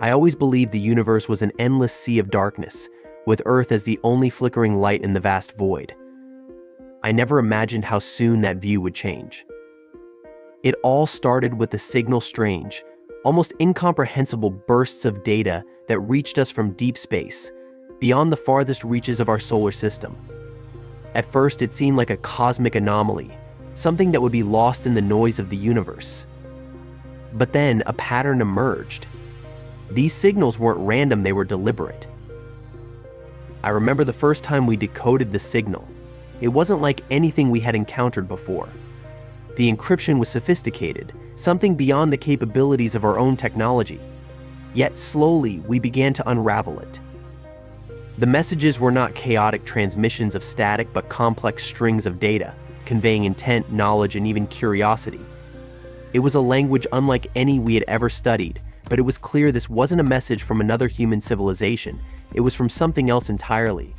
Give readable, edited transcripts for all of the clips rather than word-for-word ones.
I always believed the universe was an endless sea of darkness, with Earth as the only flickering light in the vast void. I never imagined how soon that view would change. It all started with the signal strange, almost incomprehensible bursts of data that reached us from deep space, beyond the farthest reaches of our solar system. At first, it seemed like a cosmic anomaly, something that would be lost in the noise of the universe. But then a pattern emerged. These signals weren't random, they were deliberate. I remember the first time we decoded the signal. It wasn't like anything we had encountered before. The encryption was sophisticated, something beyond the capabilities of our own technology. Yet slowly, we began to unravel it. The messages were not chaotic transmissions of static but complex strings of data, conveying intent, knowledge, and even curiosity. It was a language unlike any we had ever studied, but it was clear this wasn't a message from another human civilization. It was from something else entirely.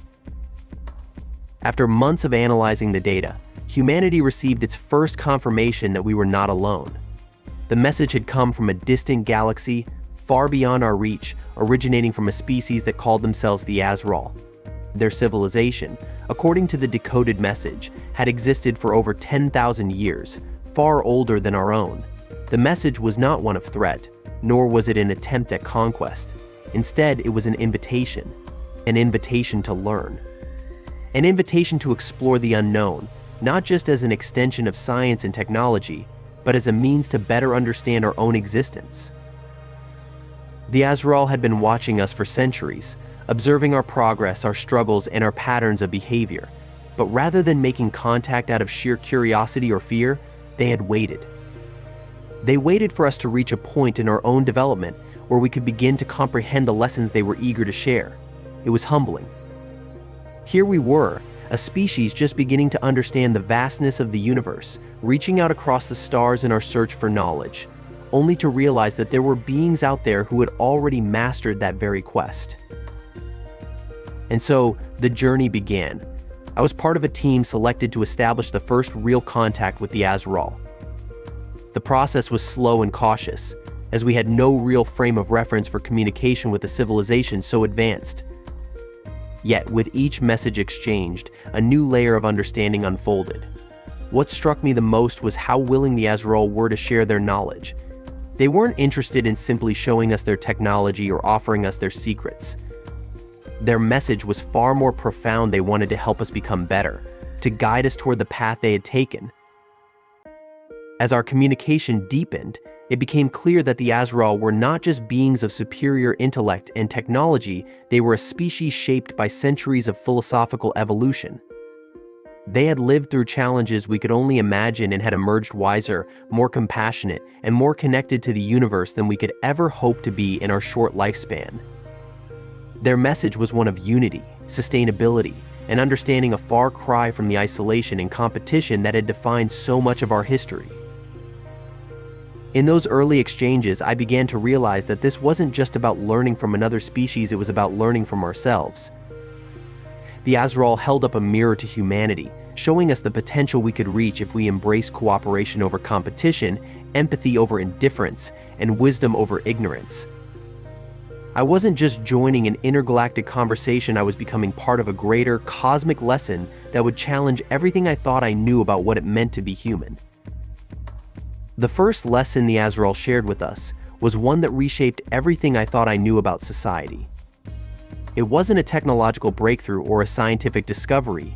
After months of analyzing the data, humanity received its first confirmation that we were not alone. The message had come from a distant galaxy, far beyond our reach, originating from a species that called themselves the Azraal. Their civilization, according to the decoded message, had existed for over 10,000 years, far older than our own. The message was not one of threat, nor was it an attempt at conquest. Instead, it was an invitation to learn. An invitation to explore the unknown, not just as an extension of science and technology, but as a means to better understand our own existence. The Azraal had been watching us for centuries, observing our progress, our struggles, and our patterns of behavior. But rather than making contact out of sheer curiosity or fear, they had waited. They waited for us to reach a point in our own development where we could begin to comprehend the lessons they were eager to share. It was humbling. Here we were, a species just beginning to understand the vastness of the universe, reaching out across the stars in our search for knowledge, only to realize that there were beings out there who had already mastered that very quest. And so, the journey began. I was part of a team selected to establish the first real contact with the Azraal. The process was slow and cautious, as we had no real frame of reference for communication with a civilization so advanced. Yet, with each message exchanged, a new layer of understanding unfolded. What struck me the most was how willing the Azraal were to share their knowledge. They weren't interested in simply showing us their technology or offering us their secrets. Their message was far more profound. They wanted to help us become better, to guide us toward the path they had taken. As our communication deepened, it became clear that the Azraal were not just beings of superior intellect and technology, they were a species shaped by centuries of philosophical evolution. They had lived through challenges we could only imagine and had emerged wiser, more compassionate, and more connected to the universe than we could ever hope to be in our short lifespan. Their message was one of unity, sustainability, and understanding, a far cry from the isolation and competition that had defined so much of our history. In those early exchanges, I began to realize that this wasn't just about learning from another species, it was about learning from ourselves. The Azraal held up a mirror to humanity, showing us the potential we could reach if we embrace cooperation over competition, empathy over indifference, and wisdom over ignorance. I wasn't just joining an intergalactic conversation, I was becoming part of a greater, cosmic lesson that would challenge everything I thought I knew about what it meant to be human. The first lesson the Azraal shared with us was one that reshaped everything I thought I knew about society. It wasn't a technological breakthrough or a scientific discovery.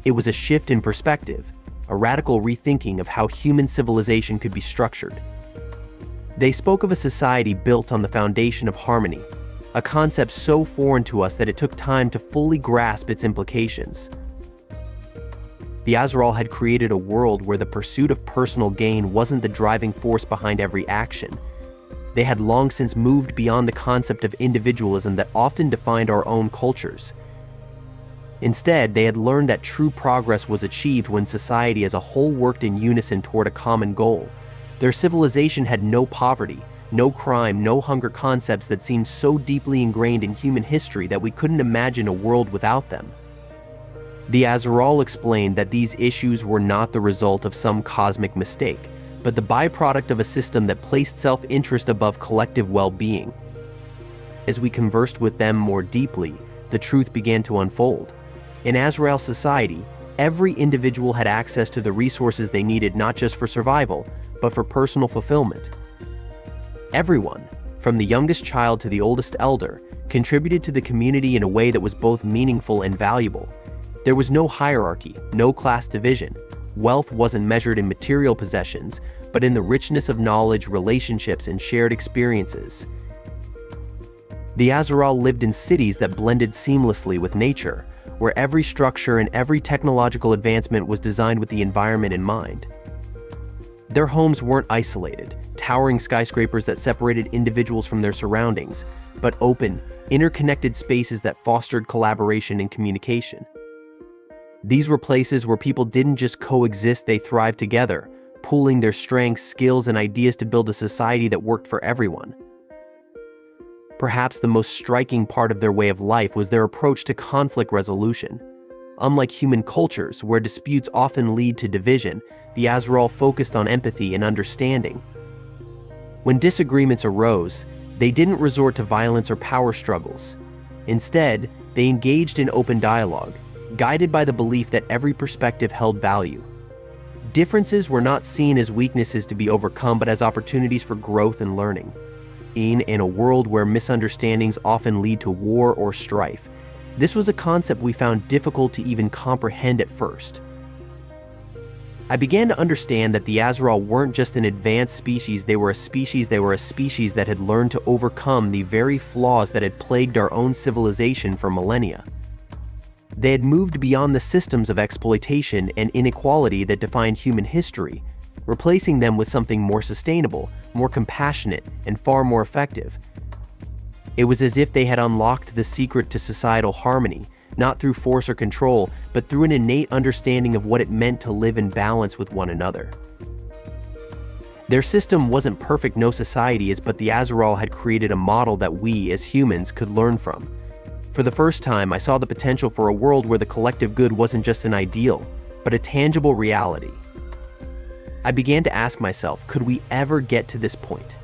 It was a shift in perspective, a radical rethinking of how human civilization could be structured. They spoke of a society built on the foundation of harmony, a concept so foreign to us that it took time to fully grasp its implications. The Azraal had created a world where the pursuit of personal gain wasn't the driving force behind every action. They had long since moved beyond the concept of individualism that often defined our own cultures. Instead, they had learned that true progress was achieved when society as a whole worked in unison toward a common goal. Their civilization had no poverty, no crime, no hunger, concepts that seemed so deeply ingrained in human history that we couldn't imagine a world without them. The Azraal explained that these issues were not the result of some cosmic mistake, but the byproduct of a system that placed self-interest above collective well-being. As we conversed with them more deeply, the truth began to unfold. In Azrael society, every individual had access to the resources they needed not just for survival, but for personal fulfillment. Everyone, from the youngest child to the oldest elder, contributed to the community in a way that was both meaningful and valuable. There was no hierarchy, no class division. Wealth wasn't measured in material possessions, but in the richness of knowledge, relationships, and shared experiences. The Azraal lived in cities that blended seamlessly with nature, where every structure and every technological advancement was designed with the environment in mind. Their homes weren't isolated, towering skyscrapers that separated individuals from their surroundings, but open, interconnected spaces that fostered collaboration and communication. These were places where people didn't just coexist, they thrived together, pooling their strengths, skills, and ideas to build a society that worked for everyone. Perhaps the most striking part of their way of life was their approach to conflict resolution. Unlike human cultures, where disputes often lead to division, the Azraal focused on empathy and understanding. When disagreements arose, they didn't resort to violence or power struggles. Instead, they engaged in open dialogue, guided by the belief that every perspective held value. Differences were not seen as weaknesses to be overcome, but as opportunities for growth and learning. In a world where misunderstandings often lead to war or strife, this was a concept we found difficult to even comprehend at first. I began to understand that the Azraal weren't just an advanced species, they were a species that had learned to overcome the very flaws that had plagued our own civilization for millennia. They had moved beyond the systems of exploitation and inequality that defined human history, replacing them with something more sustainable, more compassionate, and far more effective. It was as if they had unlocked the secret to societal harmony, not through force or control, but through an innate understanding of what it meant to live in balance with one another. Their system wasn't perfect, no society is, but the Azraal had created a model that we, as humans, could learn from. For the first time, I saw the potential for a world where the collective good wasn't just an ideal, but a tangible reality. I began to ask myself, could we ever get to this point?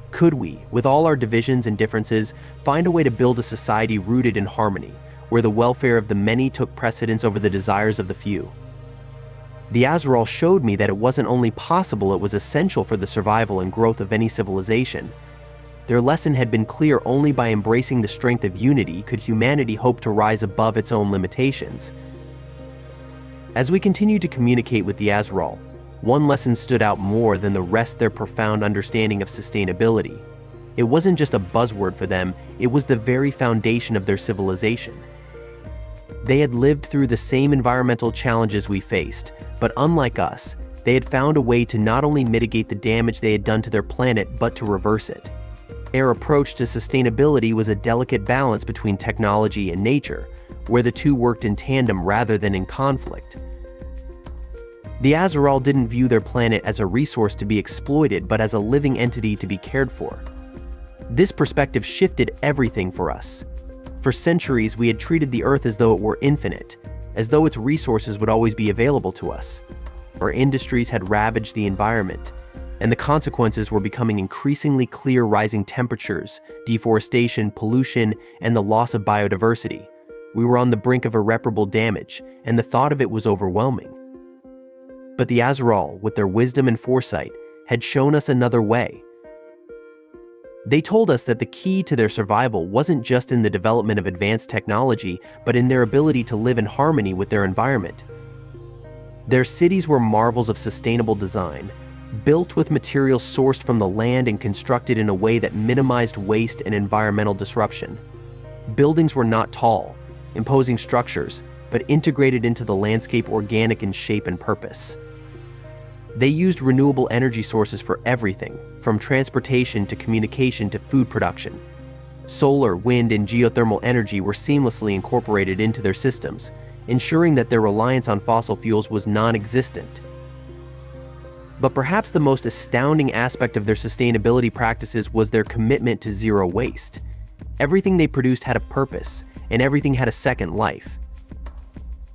Could we, with all our divisions and differences, find a way to build a society rooted in harmony, where the welfare of the many took precedence over the desires of the few? The Azraal showed me that it wasn't only possible, it was essential for the survival and growth of any civilization. Their lesson had been clear: only by embracing the strength of unity could humanity hope to rise above its own limitations. As we continued to communicate with the Azraal, one lesson stood out more than the rest: their profound understanding of sustainability. It wasn't just a buzzword for them, it was the very foundation of their civilization. They had lived through the same environmental challenges we faced, but unlike us, they had found a way to not only mitigate the damage they had done to their planet, but to reverse it. Their approach to sustainability was a delicate balance between technology and nature, where the two worked in tandem rather than in conflict. The Azraal didn't view their planet as a resource to be exploited, but as a living entity to be cared for. This perspective shifted everything for us. For centuries, we had treated the Earth as though it were infinite, as though its resources would always be available to us. Our industries had ravaged the environment, and the consequences were becoming increasingly clear: rising temperatures, deforestation, pollution, and the loss of biodiversity. We were on the brink of irreparable damage, and the thought of it was overwhelming. But the Azraal, with their wisdom and foresight, had shown us another way. They told us that the key to their survival wasn't just in the development of advanced technology, but in their ability to live in harmony with their environment. Their cities were marvels of sustainable design, built with materials sourced from the land and constructed in a way that minimized waste and environmental disruption. Buildings were not tall, imposing structures, but integrated into the landscape, organic in shape and purpose. They used renewable energy sources for everything, from transportation to communication to food production. Solar, wind, and geothermal energy were seamlessly incorporated into their systems, ensuring that their reliance on fossil fuels was non-existent. But perhaps the most astounding aspect of their sustainability practices was their commitment to zero waste. Everything they produced had a purpose, and everything had a second life.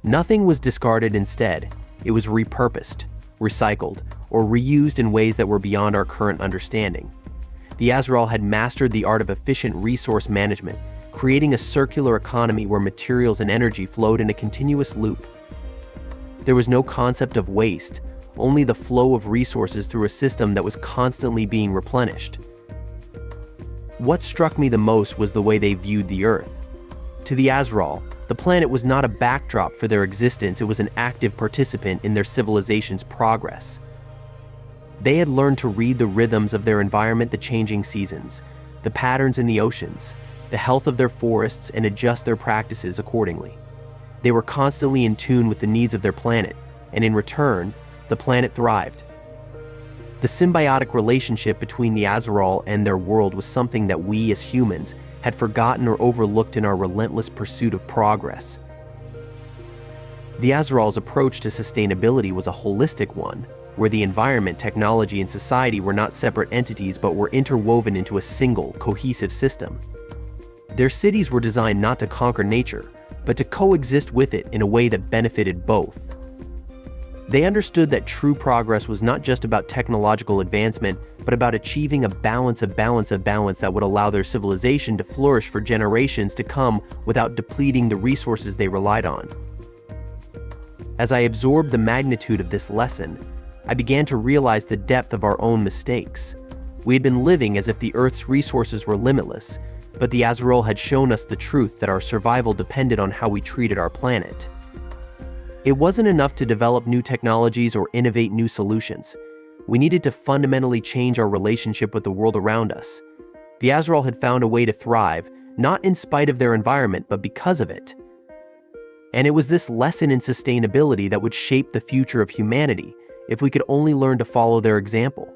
Nothing was discarded. Instead, it was repurposed, recycled, or reused in ways that were beyond our current understanding. The Azraal had mastered the art of efficient resource management, creating a circular economy where materials and energy flowed in a continuous loop. There was no concept of waste, only the flow of resources through a system that was constantly being replenished. What struck me the most was the way they viewed the Earth. To the Azraal, the planet was not a backdrop for their existence, it was an active participant in their civilization's progress. They had learned to read the rhythms of their environment, the changing seasons, the patterns in the oceans, the health of their forests, and adjust their practices accordingly. They were constantly in tune with the needs of their planet, and in return, the planet thrived. The symbiotic relationship between the Azraal and their world was something that we as humans had forgotten or overlooked in our relentless pursuit of progress. The Azraal's approach to sustainability was a holistic one, where the environment, technology, and society were not separate entities but were interwoven into a single, cohesive system. Their cities were designed not to conquer nature, but to coexist with it in a way that benefited both. They understood that true progress was not just about technological advancement, but about achieving a balance that would allow their civilization to flourish for generations to come without depleting the resources they relied on. As I absorbed the magnitude of this lesson, I began to realize the depth of our own mistakes. We had been living as if the Earth's resources were limitless, but the Azraal had shown us the truth that our survival depended on how we treated our planet. It wasn't enough to develop new technologies or innovate new solutions. We needed to fundamentally change our relationship with the world around us. The Azraal had found a way to thrive, not in spite of their environment, but because of it. And it was this lesson in sustainability that would shape the future of humanity if we could only learn to follow their example.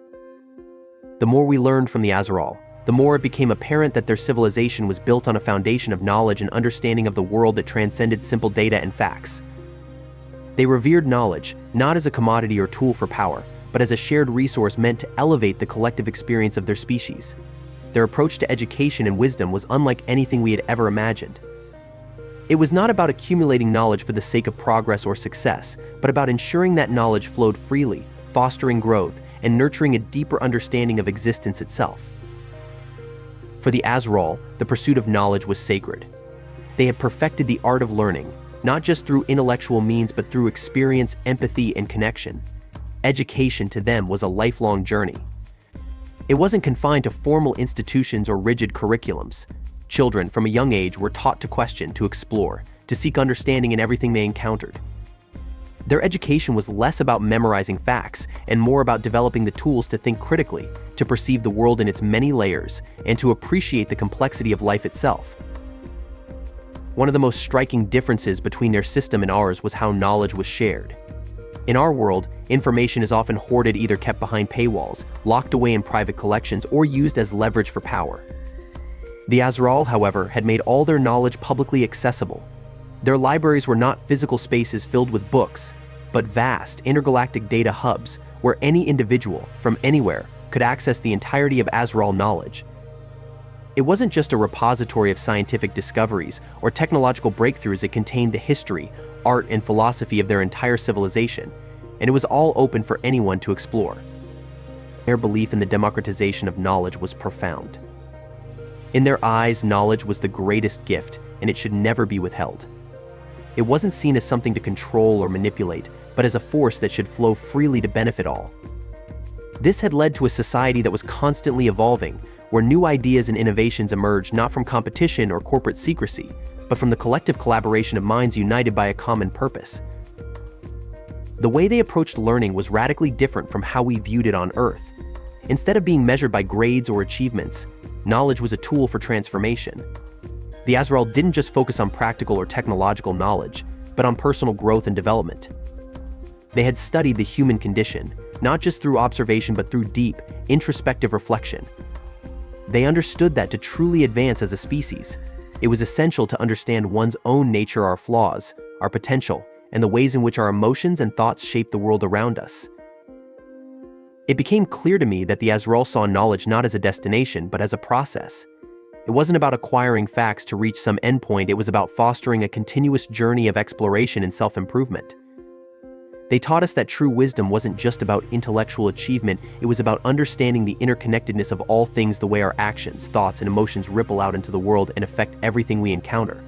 The more we learned from the Azraal, the more it became apparent that their civilization was built on a foundation of knowledge and understanding of the world that transcended simple data and facts. They revered knowledge, not as a commodity or tool for power, but as a shared resource meant to elevate the collective experience of their species. Their approach to education and wisdom was unlike anything we had ever imagined. It was not about accumulating knowledge for the sake of progress or success, but about ensuring that knowledge flowed freely, fostering growth, and nurturing a deeper understanding of existence itself. For the Azraal, the pursuit of knowledge was sacred. They had perfected the art of learning, not just through intellectual means but through experience, empathy, and connection. Education to them was a lifelong journey. It wasn't confined to formal institutions or rigid curriculums. Children from a young age were taught to question, to explore, to seek understanding in everything they encountered. Their education was less about memorizing facts and more about developing the tools to think critically, to perceive the world in its many layers, and to appreciate the complexity of life itself. One of the most striking differences between their system and ours was how knowledge was shared. In our world, information is often hoarded, either kept behind paywalls, locked away in private collections, or used as leverage for power. The Azraal, however, had made all their knowledge publicly accessible. Their libraries were not physical spaces filled with books, but vast, intergalactic data hubs where any individual, from anywhere, could access the entirety of Azraal knowledge. It wasn't just a repository of scientific discoveries or technological breakthroughs, it contained the history, art, and philosophy of their entire civilization, and it was all open for anyone to explore. Their belief in the democratization of knowledge was profound. In their eyes, knowledge was the greatest gift, and it should never be withheld. It wasn't seen as something to control or manipulate, but as a force that should flow freely to benefit all. This had led to a society that was constantly evolving, where new ideas and innovations emerged not from competition or corporate secrecy, but from the collective collaboration of minds united by a common purpose. The way they approached learning was radically different from how we viewed it on Earth. Instead of being measured by grades or achievements, knowledge was a tool for transformation. The Azraal didn't just focus on practical or technological knowledge, but on personal growth and development. They had studied the human condition, not just through observation but through deep, introspective reflection. They understood that to truly advance as a species, it was essential to understand one's own nature, our flaws, our potential, and the ways in which our emotions and thoughts shape the world around us. It became clear to me that the Azraal saw knowledge not as a destination, but as a process. It wasn't about acquiring facts to reach some endpoint, it was about fostering a continuous journey of exploration and self-improvement. They taught us that true wisdom wasn't just about intellectual achievement, it was about understanding the interconnectedness of all things, the way our actions, thoughts, and emotions ripple out into the world and affect everything we encounter.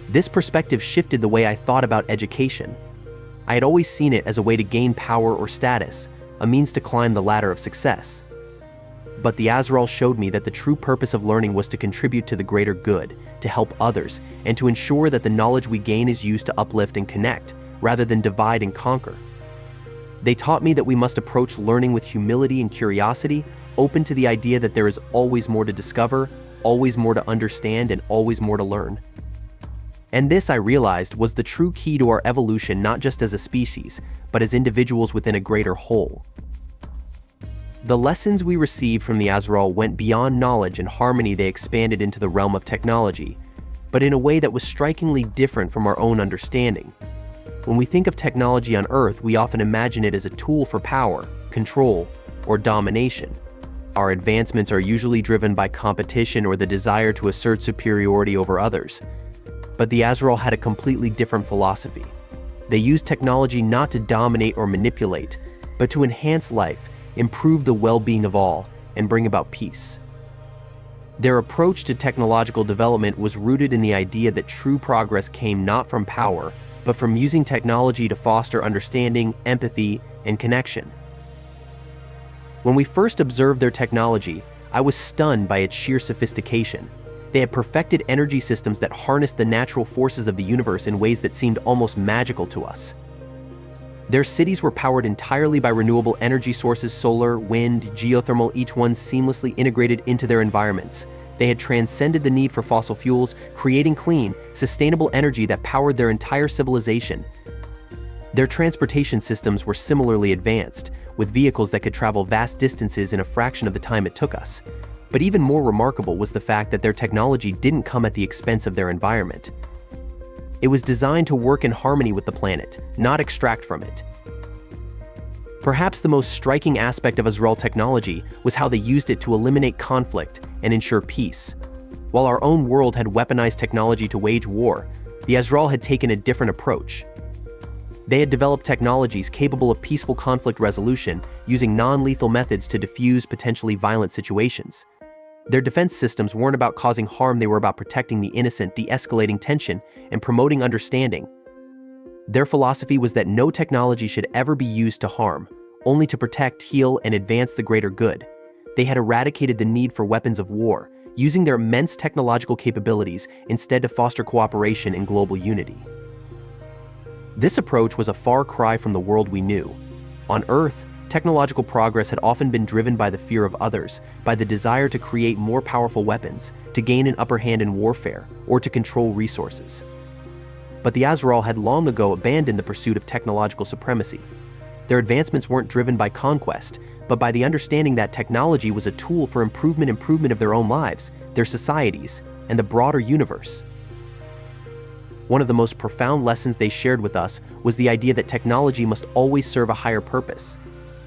This perspective shifted the way I thought about education. I had always seen it as a way to gain power or status, a means to climb the ladder of success. But the Azraal showed me that the true purpose of learning was to contribute to the greater good, to help others, and to ensure that the knowledge we gain is used to uplift and connect, rather than divide and conquer. They taught me that we must approach learning with humility and curiosity, open to the idea that there is always more to discover, always more to understand, and always more to learn. And this, I realized, was the true key to our evolution, not just as a species, but as individuals within a greater whole. The lessons we received from the Azraal went beyond knowledge and harmony. They expanded into the realm of technology, but in a way that was strikingly different from our own understanding. When we think of technology on Earth, we often imagine it as a tool for power, control, or domination. Our advancements are usually driven by competition or the desire to assert superiority over others. But the Azraal had a completely different philosophy. They used technology not to dominate or manipulate, but to enhance life, improve the well-being of all, and bring about peace. Their approach to technological development was rooted in the idea that true progress came not from power, but from using technology to foster understanding, empathy, and connection. When we first observed their technology, I was stunned by its sheer sophistication. They had perfected energy systems that harnessed the natural forces of the universe in ways that seemed almost magical to us. Their cities were powered entirely by renewable energy sources: solar, wind, geothermal, each one seamlessly integrated into their environments. They had transcended the need for fossil fuels, creating clean, sustainable energy that powered their entire civilization. Their transportation systems were similarly advanced, with vehicles that could travel vast distances in a fraction of the time it took us. But even more remarkable was the fact that their technology didn't come at the expense of their environment. It was designed to work in harmony with the planet, not extract from it. Perhaps the most striking aspect of Azraal technology was how they used it to eliminate conflict and ensure peace. While our own world had weaponized technology to wage war, the Azraal had taken a different approach. They had developed technologies capable of peaceful conflict resolution, using non-lethal methods to defuse potentially violent situations. Their defense systems weren't about causing harm, they were about protecting the innocent, de-escalating tension, and promoting understanding. Their philosophy was that no technology should ever be used to harm, only to protect, heal, and advance the greater good. They had eradicated the need for weapons of war, using their immense technological capabilities instead to foster cooperation and global unity. This approach was a far cry from the world we knew. On Earth, technological progress had often been driven by the fear of others, by the desire to create more powerful weapons, to gain an upper hand in warfare, or to control resources. But the Azraal had long ago abandoned the pursuit of technological supremacy. Their advancements weren't driven by conquest, but by the understanding that technology was a tool for improvement of their own lives, their societies, and the broader universe. One of the most profound lessons they shared with us was the idea that technology must always serve a higher purpose.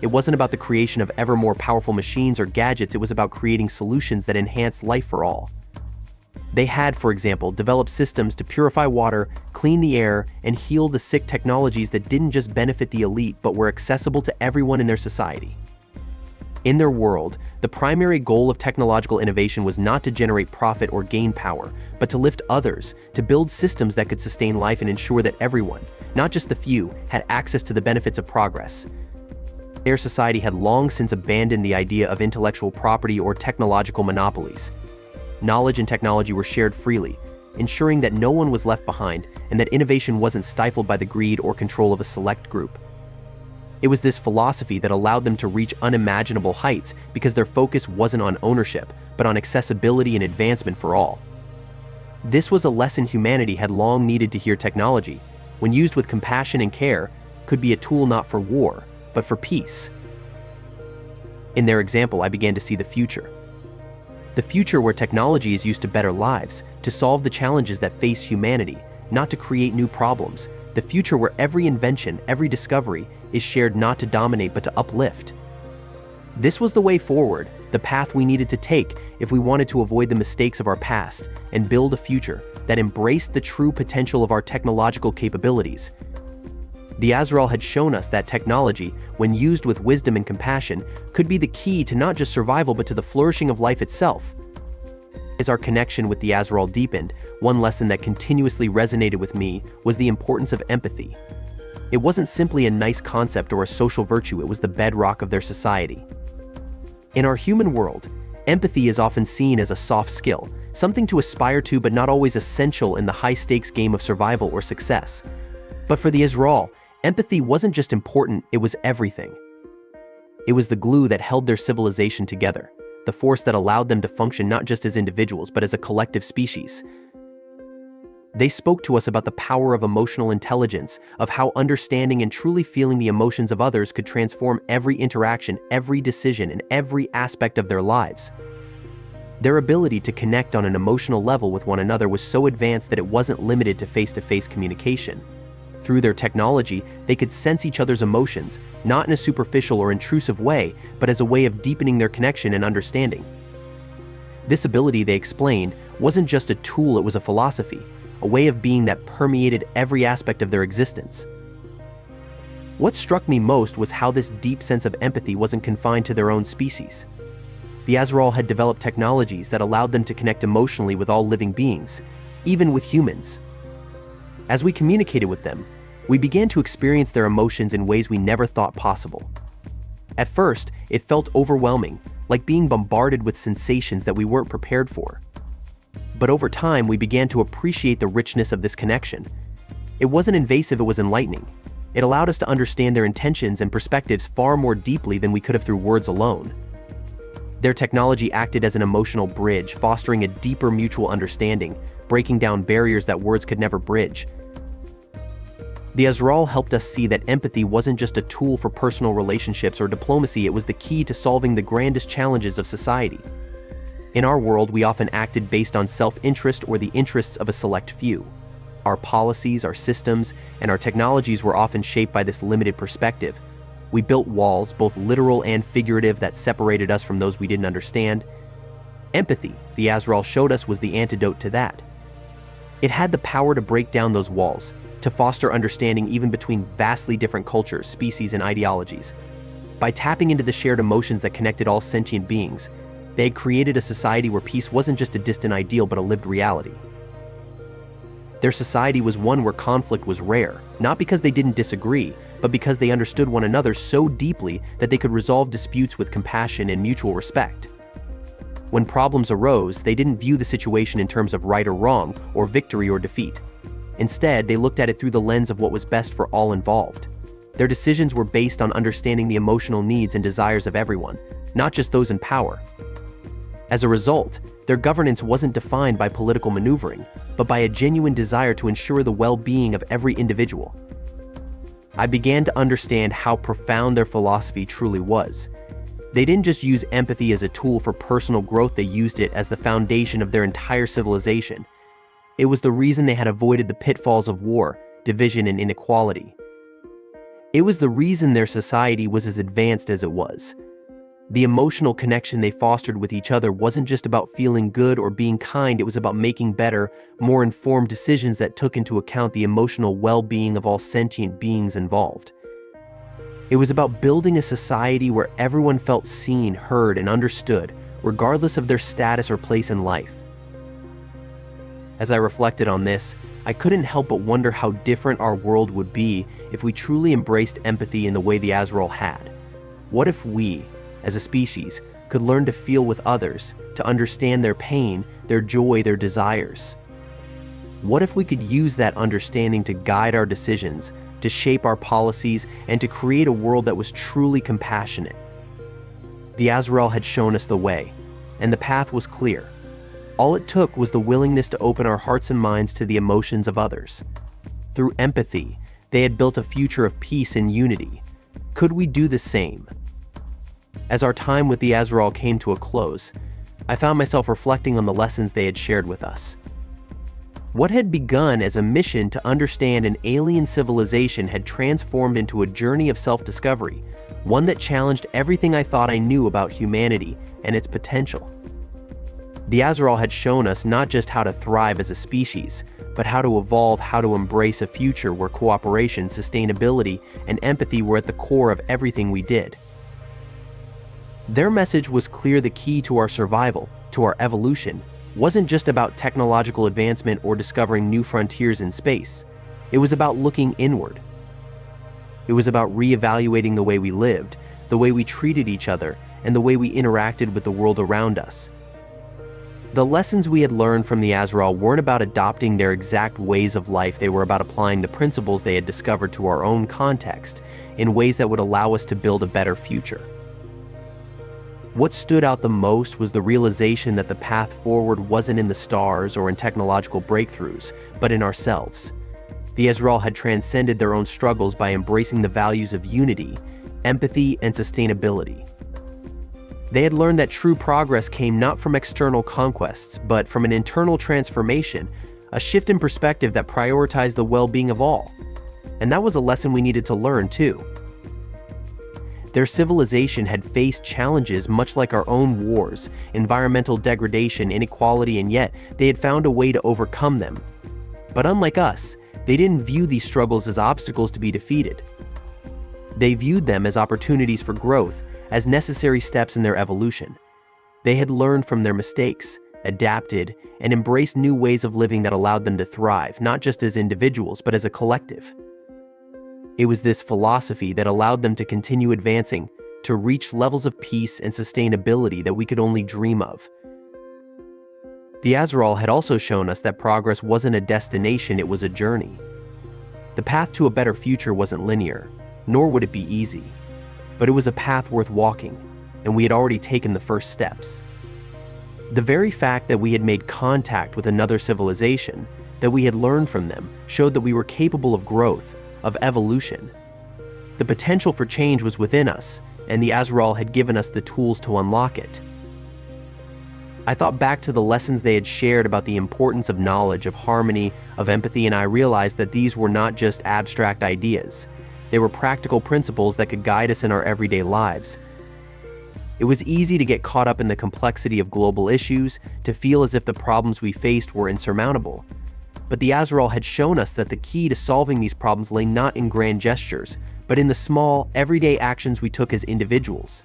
It wasn't about the creation of ever more powerful machines or gadgets, it was about creating solutions that enhanced life for all. They had, for example, developed systems to purify water, clean the air, and heal the sick, technologies that didn't just benefit the elite but were accessible to everyone in their society. In their world, the primary goal of technological innovation was not to generate profit or gain power, but to lift others, to build systems that could sustain life and ensure that everyone, not just the few, had access to the benefits of progress. Their society had long since abandoned the idea of intellectual property or technological monopolies. Knowledge and technology were shared freely, ensuring that no one was left behind and that innovation wasn't stifled by the greed or control of a select group. It was this philosophy that allowed them to reach unimaginable heights because their focus wasn't on ownership, but on accessibility and advancement for all. This was a lesson humanity had long needed to hear: technology, when used with compassion and care, could be a tool not for war, but for peace. In their example, I began to see the future. The future where technology is used to better lives, to solve the challenges that face humanity, not to create new problems. The future where every invention, every discovery is shared not to dominate but to uplift. This was the way forward, the path we needed to take if we wanted to avoid the mistakes of our past and build a future that embraced the true potential of our technological capabilities. The Azraal had shown us that technology, when used with wisdom and compassion, could be the key to not just survival but to the flourishing of life itself. As our connection with the Azraal deepened, one lesson that continuously resonated with me was the importance of empathy. It wasn't simply a nice concept or a social virtue, it was the bedrock of their society. In our human world, empathy is often seen as a soft skill, something to aspire to but not always essential in the high-stakes game of survival or success. But for the Azraal, empathy wasn't just important, it was everything. It was the glue that held their civilization together, the force that allowed them to function not just as individuals but as a collective species. They spoke to us about the power of emotional intelligence, of how understanding and truly feeling the emotions of others could transform every interaction, every decision, and every aspect of their lives. Their ability to connect on an emotional level with one another was so advanced that it wasn't limited to face-to-face communication. Through their technology, they could sense each other's emotions, not in a superficial or intrusive way, but as a way of deepening their connection and understanding. This ability, they explained, wasn't just a tool, it was a philosophy, a way of being that permeated every aspect of their existence. What struck me most was how this deep sense of empathy wasn't confined to their own species. The Azraal had developed technologies that allowed them to connect emotionally with all living beings, even with humans. As we communicated with them, we began to experience their emotions in ways we never thought possible. At first, it felt overwhelming, like being bombarded with sensations that we weren't prepared for. But over time, we began to appreciate the richness of this connection. It wasn't invasive, it was enlightening. It allowed us to understand their intentions and perspectives far more deeply than we could have through words alone. Their technology acted as an emotional bridge, fostering a deeper mutual understanding, breaking down barriers that words could never bridge. The Azraal helped us see that empathy wasn't just a tool for personal relationships or diplomacy, it was the key to solving the grandest challenges of society. In our world, we often acted based on self-interest or the interests of a select few. Our policies, our systems, and our technologies were often shaped by this limited perspective. We built walls, both literal and figurative, that separated us from those we didn't understand. Empathy, the Azraal showed us, was the antidote to that. It had the power to break down those walls, to foster understanding even between vastly different cultures, species, and ideologies. By tapping into the shared emotions that connected all sentient beings, they had created a society where peace wasn't just a distant ideal but a lived reality. Their society was one where conflict was rare, not because they didn't disagree, but because they understood one another so deeply that they could resolve disputes with compassion and mutual respect. When problems arose, they didn't view the situation in terms of right or wrong, or victory or defeat. Instead, they looked at it through the lens of what was best for all involved. Their decisions were based on understanding the emotional needs and desires of everyone, not just those in power. As a result, their governance wasn't defined by political maneuvering, but by a genuine desire to ensure the well-being of every individual. I began to understand how profound their philosophy truly was. They didn't just use empathy as a tool for personal growth, they used it as the foundation of their entire civilization. It was the reason they had avoided the pitfalls of war, division, and inequality. It was the reason their society was as advanced as it was. The emotional connection they fostered with each other wasn't just about feeling good or being kind, it was about making better, more informed decisions that took into account the emotional well-being of all sentient beings involved. It was about building a society where everyone felt seen, heard, and understood, regardless of their status or place in life. As I reflected on this, I couldn't help but wonder how different our world would be if we truly embraced empathy in the way the Azraal had. What if we, as a species, could learn to feel with others, to understand their pain, their joy, their desires? What if we could use that understanding to guide our decisions, to shape our policies, and to create a world that was truly compassionate? The Azraal had shown us the way, and the path was clear. All it took was the willingness to open our hearts and minds to the emotions of others. Through empathy, they had built a future of peace and unity. Could we do the same? As our time with the Azraal came to a close, I found myself reflecting on the lessons they had shared with us. What had begun as a mission to understand an alien civilization had transformed into a journey of self-discovery, one that challenged everything I thought I knew about humanity and its potential. The Azraal had shown us not just how to thrive as a species, but how to evolve, how to embrace a future where cooperation, sustainability, and empathy were at the core of everything we did. Their message was clear: the key to our survival, to our evolution, wasn't just about technological advancement or discovering new frontiers in space. It was about looking inward. It was about reevaluating the way we lived, the way we treated each other, and the way we interacted with the world around us. The lessons we had learned from the Azraal weren't about adopting their exact ways of life. They were about applying the principles they had discovered to our own context in ways that would allow us to build a better future. What stood out the most was the realization that the path forward wasn't in the stars or in technological breakthroughs, but in ourselves. The Azraal had transcended their own struggles by embracing the values of unity, empathy, and sustainability. They had learned that true progress came not from external conquests, but from an internal transformation, a shift in perspective that prioritized the well-being of all. And that was a lesson we needed to learn too. Their civilization had faced challenges much like our own: wars, environmental degradation, inequality, and yet they had found a way to overcome them. But unlike us, they didn't view these struggles as obstacles to be defeated. They viewed them as opportunities for growth, as necessary steps in their evolution. They had learned from their mistakes, adapted, and embraced new ways of living that allowed them to thrive, not just as individuals, but as a collective. It was this philosophy that allowed them to continue advancing, to reach levels of peace and sustainability that we could only dream of. The Azraal had also shown us that progress wasn't a destination, it was a journey. The path to a better future wasn't linear, nor would it be easy. But it was a path worth walking, and we had already taken the first steps. The very fact that we had made contact with another civilization, that we had learned from them, showed that we were capable of growth, of evolution. The potential for change was within us, and the Azraal had given us the tools to unlock it. I thought back to the lessons they had shared about the importance of knowledge, of harmony, of empathy, and I realized that these were not just abstract ideas. They were practical principles that could guide us in our everyday lives. It was easy to get caught up in the complexity of global issues, to feel as if the problems we faced were insurmountable. But the Azraal had shown us that the key to solving these problems lay not in grand gestures, but in the small, everyday actions we took as individuals.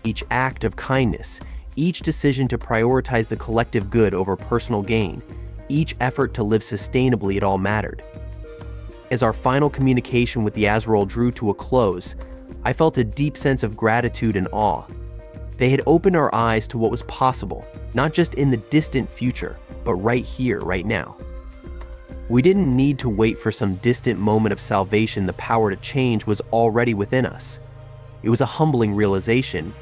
Each act of kindness, each decision to prioritize the collective good over personal gain, each effort to live sustainably, it all mattered. As our final communication with the Azraal drew to a close, I felt a deep sense of gratitude and awe. They had opened our eyes to what was possible, not just in the distant future, but right here, right now. We didn't need to wait for some distant moment of salvation. The power to change was already within us. It was a humbling realization,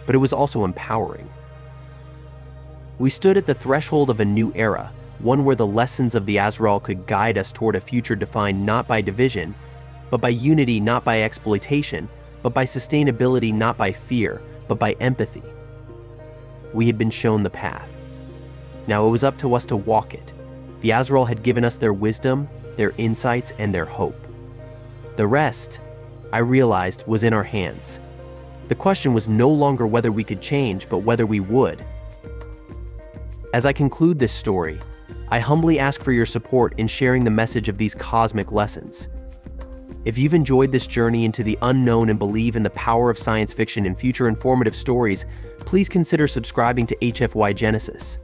but it was also empowering. We stood at the threshold of a new era, one where the lessons of the Azraal could guide us toward a future defined not by division, but by unity, not by exploitation, but by sustainability, not by fear, but by empathy. We had been shown the path. Now it was up to us to walk it. The Azraal had given us their wisdom, their insights, and their hope. The rest, I realized, was in our hands. The question was no longer whether we could change, but whether we would. As I conclude this story, I humbly ask for your support in sharing the message of these cosmic lessons. If you've enjoyed this journey into the unknown and believe in the power of science fiction and future informative stories, please consider subscribing to HFY Genesis.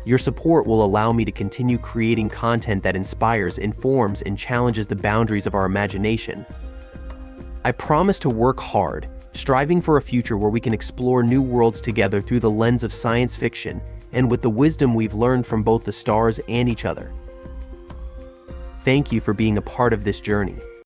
Your support will allow me to continue creating content that inspires, informs, and challenges the boundaries of our imagination. I promise to work hard, striving for a future where we can explore new worlds together through the lens of science fiction and with the wisdom we've learned from both the stars and each other. Thank you for being a part of this journey.